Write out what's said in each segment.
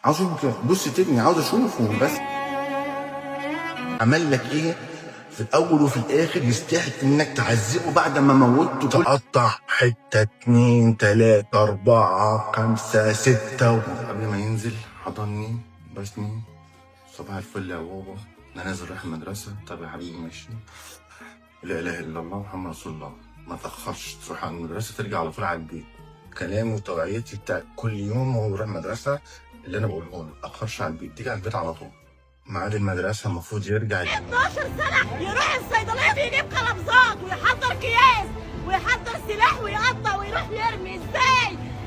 عاوز بص تبني، عاوز اشوفه بس عمل لك ايه في الاول وفي الاخر يستحق انك تعذبه بعد ما موته. تقطع حته 2 3 4 5 6 قبل ما ينزل حضني بسني صباح الفل يا بابا انا نازل رايح المدرسه. طب يا حبيبي ماشي، لا اله الا الله محمد رسول الله، ما تاخرش تروح على المدرسه ترجع على طول على البيت. كلامي وتوعيتي بتاع كل يوم وهو بيروح المدرسه اللي انا بقوله له ما تاخرش على البيت، تيجي على البيت على طول. ميعاد المدرسه المفروض يرجع 12 سنه يروح الصيدليه يجيب قلمزات ويحضر اكياس ويحضر سلاح ويقطع ويروح يرمي.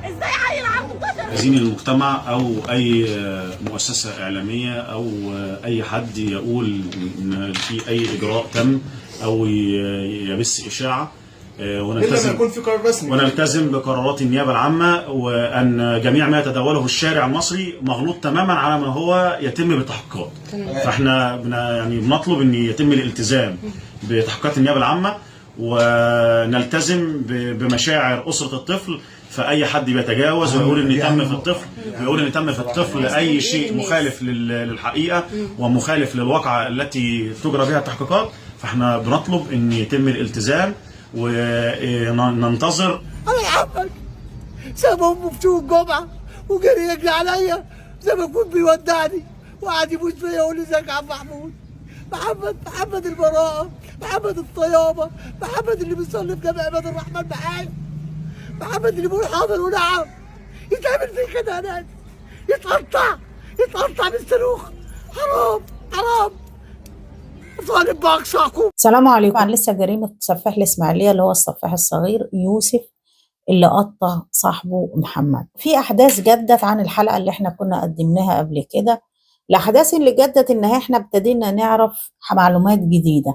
ازاي عيل عنده 12 سنه؟ عايزين المجتمع او اي مؤسسه اعلاميه او اي حد يقول ان في اي اجراء تم او يبث اشاعه ونلتزم بقرارات النيابه العامه، وان جميع ما يتداوله الشارع المصري مغلوط تماما على ما هو يتم بالتحقيقات. فاحنا يعني بنطلب ان يتم الالتزام بتحقيقات النيابه العامه ونلتزم بمشاعر اسره الطفل. فاي حد بيتجاوز ويقول ان تم في الطفل اي شيء مخالف للحقيقه ومخالف للواقعه التي تجرى بها التحقيقات، فاحنا بنطلب ان يتم الالتزام وننتظر. انا محمد ساب امه في سوق الجمعه وجري يجري عليا زي ما يكون بيودعني وقعد يبوس فيا يقول لي ازيك يا عم محمود. محمد البراءه، محمد الطيابه، محمد اللي بيصلي في جامع عباد الرحمن معايا، محمد اللي بيقول حاضر ونعم. يتعمل فيه كده يا ناس، يتقطع بالصاروخ. حرام ظالم باقصاكم. السلام عليكم. عن لسه جريمة سفاح الإسماعيلية اللي هو السفاح الصغير يوسف اللي قطع صاحبه محمد. في أحداث جدت عن الحلقة اللي احنا كنا قدمناها قبل كده. الأحداث اللي جدت إن احنا ابتدينا نعرف معلومات جديدة،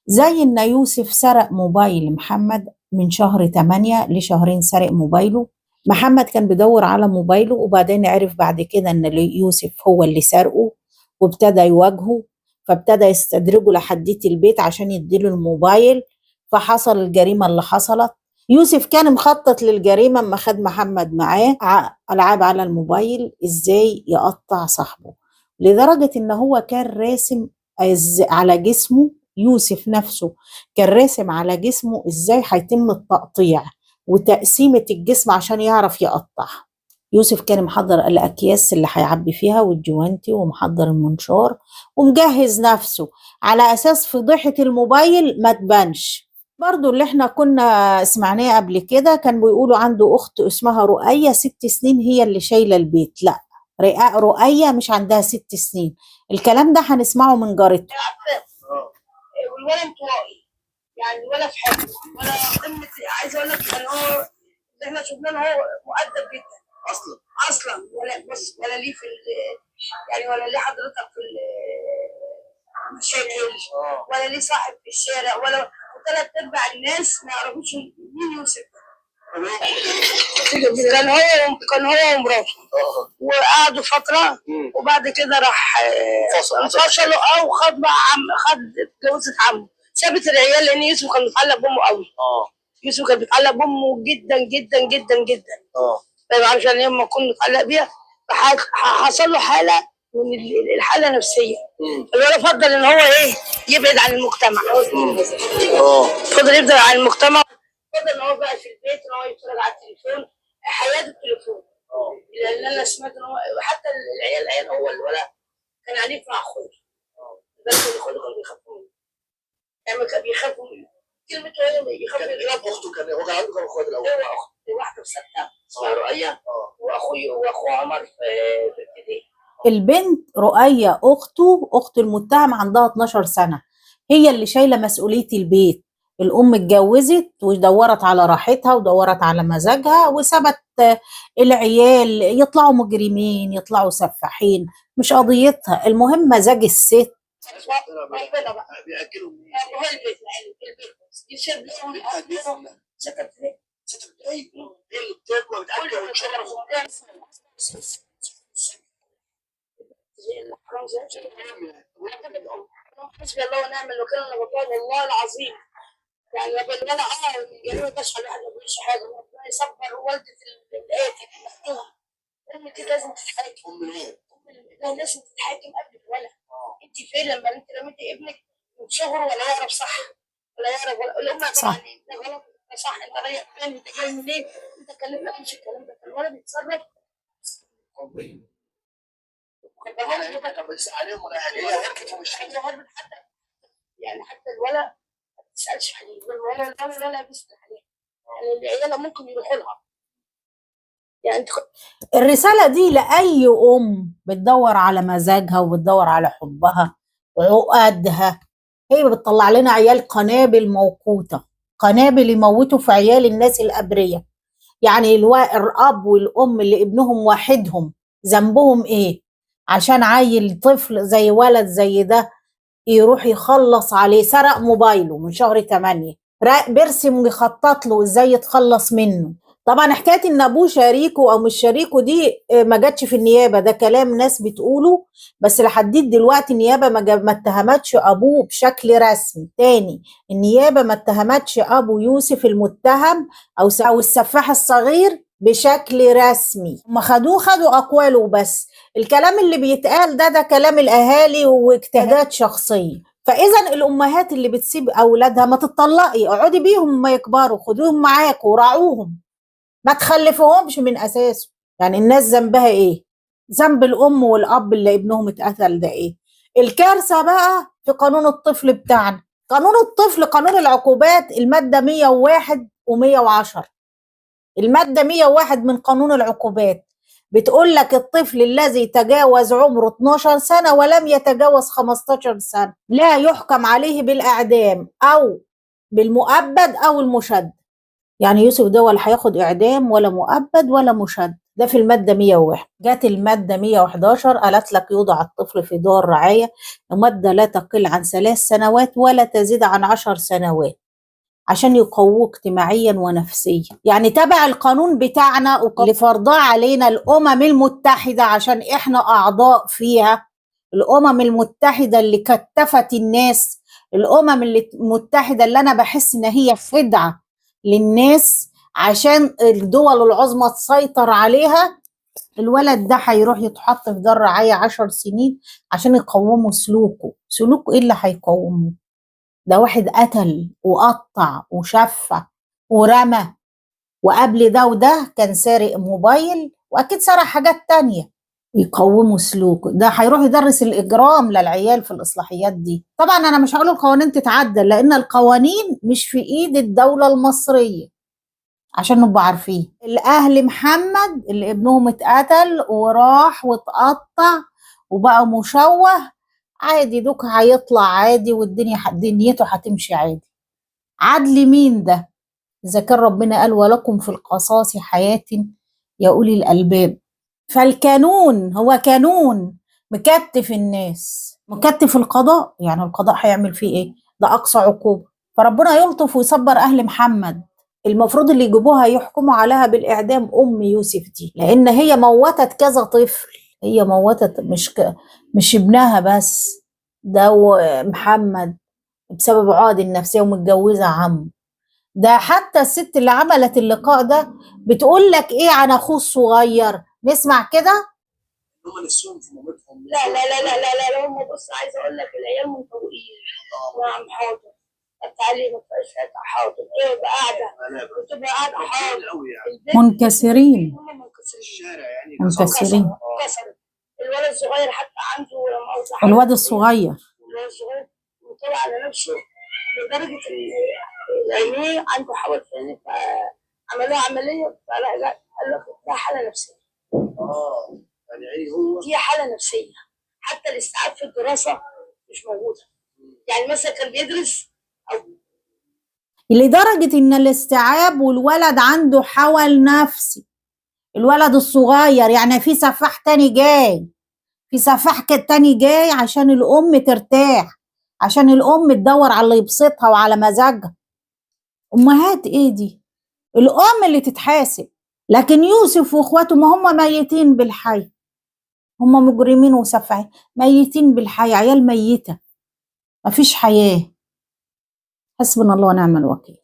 زي إن يوسف سرق موبايل محمد من شهر 8 لشهرين. سرق موبايله محمد، كان بيدور على موبايله وبعدين عرف بعد كده إن يوسف هو اللي سرقه وابتدى يواجهه، فابتدى يستدرجه لحدية البيت عشان يديله الموبايل. فحصل الجريمة اللي حصلت. يوسف كان مخطط للجريمة اما خد محمد معاه ألعاب على الموبايل ازاي يقطع صاحبه، لدرجة ان هو كان راسم على جسمه. يوسف نفسه كان راسم على جسمه ازاي هيتم التقطيع وتقسيمة الجسم عشان يعرف يقطع. يوسف كان محضر الأكياس اللي هيعبي فيها والجوانتي ومحضر المنشار ومجهز نفسه على أساس فضيحة الموبايل ما تبانش. برضو اللي احنا كنا سمعناه قبل كده كان بيقولوا عنده أخت اسمها رؤية 6 سنين هي اللي شايلة البيت. لا، رؤية مش عندها 6 سنين. الكلام ده هنسمعه من جارته. والولد انطوائي يعني ولا في حاجه ولا قمه. عايزه اقول لك ان هو اللي احنا شفناه ان هو مؤدب جدا اصلا ولا بص ولا ليه في يعني ولا ليه حضرتك في المشاكل ولا ليه صاحب في الشارع ولا. وثلاث ارباع الناس ما يعرفوش مين يوسف. كان هو ومراته وقعدوا فتره وبعد كده راح انفصلوا او خد بقى خد جوزة عمه. سابت العيال لان يوسف كان متعلق بامه قوي. يوسف كان بيتعلق بامه جدا جدا جدا جدا. ما بعرفش انا لما اكون متعلق بيها حصل له حاله من الحاله النفسيه. الولد فضل ان هو يبعد عن المجتمع. فضل يبعد عن المجتمع. فضل ان هو بقى في البيت ان هو يتفرج على التليفون، حياته التليفون. لان انا سمعت ان هو حتى العيال هو الولد كان عنيف مع اخوه. بس اخوه كانوا بيخافوا منه. يعني كانوا بيخافوا منه. كلمته يخافوا يضربوا. اخته كان هو عنده كام اخوات الاول؟ هو اخت واحده في سته اسمها رؤيه واخوه عمر في ابتدائي. البنت رؤية أخت المتهم عندها 12 سنة، هي اللي شايلة مسؤولية البيت. الأم اتجوزت ودورت على راحتها ودورت على مزاجها وسابت العيال يطلعوا مجرمين يطلعوا سفاحين، مش قضيتها. المهم مزاج الست. ربنا بقى بياكلوا منين؟ هو البيت يشد سكت ليه؟ ايه اللي بتاكل وبتاكل وتشرب؟ حسبي الله ونعم الوكيل. انا بقول والله العظيم يعني ربنا جميل بس الواحد ما بيقولش حاجه. ربنا يصبر والده القاتل مفتوح. امي دي لازم تتحاكم. ام ايه؟ الولد لازم تتحاكم قبل الولد. انت فين لما انت رميتي ابنك من صغره ولا يعرف صح ولا يعرف ولا الام طبعا صح. ده غلط ده صح، انت رايح فين انت جاي منين انت كلمنا مش الكلام ده، الولد بيتصرف بس عليهم ولا حتى يعني حتى الولد ما تسالش عليه ولا بيسال عليه، يعني العيال ممكن يروحوا لها يعني انت الرسالة دي لأي أم بتدور على مزاجها وبتدور على حبها وعقدها، هي بتطلع لنا عيال قنابل موقوتة، قنابل يموتوا في عيال الناس الأبرياء. يعني الأب والأم اللي ابنهم واحدهم ذنبهم إيه؟ عشان عيل طفل زي ولد زي ده يروح يخلص عليه، سرق موبايله من شهر 8، بيرسم ويخطط له ازاي يتخلص منه. طبعا حكايه ان ابوه شريكه او مش شريكه دي ما جاتش في النيابه، ده كلام ناس بتقوله، بس لحد دلوقتي النيابه ما اتهمتش ابوه بشكل رسمي. تاني، النيابه ما اتهمتش ابو يوسف المتهم او السفاح الصغير بشكل رسمي، هم خدوا اقواله بس. الكلام اللي بيتقال ده كلام الاهالي واجتهادات شخصيه. فاذا الامهات اللي بتسيب اولادها ما تطلقي، اقعدي بيهم ما يكبروا، خدوهم معاك وراعوهم، ما تخلفوهمش من اساسه. يعني الناس ذنبها ايه؟ ذنب الام والاب اللي ابنهم اتقتل ده ايه؟ الكارثه بقى في قانون الطفل بتاعنا. قانون الطفل، قانون العقوبات، الماده 101 و110. الماده 101 من قانون العقوبات بتقول لك الطفل الذي تجاوز عمره 12 سنة ولم يتجاوز 15 سنة لا يحكم عليه بالإعدام أو بالمؤبد أو المشد. يعني يوسف ده ولا هياخد إعدام ولا مؤبد ولا مشد، ده في المادة 101. جت المادة 111 قالت لك يوضع الطفل في دار رعاية لمدة لا تقل عن 3 سنوات ولا تزيد عن 10 سنوات عشان يقووه اجتماعيا ونفسيا. يعني تبع القانون بتاعنا اللي فرضاه علينا الأمم المتحدة عشان احنا أعضاء فيها، الأمم المتحدة اللي كتفت الناس، الأمم المتحدة اللي أنا بحس إن هي خدعة للناس عشان الدول العظمى تسيطر عليها. الولد ده هيروح يتحط في دار رعاية 10 سنين عشان يقوموا سلوكه ايه اللي هيقومه؟ ده واحد قتل وقطع وشفع ورمى، وقبل ده وده كان سارق موبايل واكيد سرق حاجات تانية. يقوموا سلوكه، ده هيروح يدرس الاجرام للعيال في الاصلاحيات دي. طبعا انا مش هقول القوانين تتعدل لان القوانين مش في ايد الدولة المصرية، عشان نبقى عارفين. الاهل محمد اللي ابنهم اتقتل وراح واتقطع وبقى مشوه، عادي دوك هيطلع عادي والدنيا دنيته هتمشي عادي. عدل مين ده؟ إذا كان ربنا قال ولكم في القصاص حياة يا أولي الألباب. فالقانون هو قانون مكتف الناس، مكتف القضاء، يعني القضاء هيعمل فيه إيه؟ ده أقصى عقوبة. فربنا يلطف ويصبر أهل محمد. المفروض اللي يجيبوها يحكموا عليها بالإعدام أم يوسف دي، لأن هي موتت كذا طفل، هي موتت مش ابنها بس، ده محمد بسبب عقد النفسية ومتجوزة عمه. ده حتى الست اللي عملت اللقاء ده بتقول لك ايه عن اخوه الصغير، نسمع كده. هم نسيهم في مامتهم. لا هم بص عايزه اقول لك العيال منطوئين. نعم حاضر. التعليم ما فيهاش حاضر. ايه قاعده بتبقى قاعده حاضر. منكسرين. هم منكسرين. الشارع يعني منكسرين. كسرت. الولد الصغير حتى عنده الواد الصغير منطوي على نفسه لدرجه ان عينيه عنده حول في عينيه، فعملوها عمليه فلا قال لك ده حاله نفسيه. يعني عيني هو دي حاله نفسيه، حتى الاستيعاب في الدراسه مش موجوده. يعني مثلا كان بيدرس او لدرجه ان الاستيعاب والولد عنده حول نفسي. الولد الصغير يعني في سفاح تاني جاي، في سفاح تاني جاي عشان الام ترتاح، عشان الام تدور على اللي يبسطها وعلى مزاجها. امهات ايه دي؟ الام اللي تتحاسب. لكن يوسف واخواته ما هم ميتين بالحي، هم مجرمين وسفاحين ميتين بالحي، عيال ميته مفيش حياه. حسبنا الله ونعم الوكيل.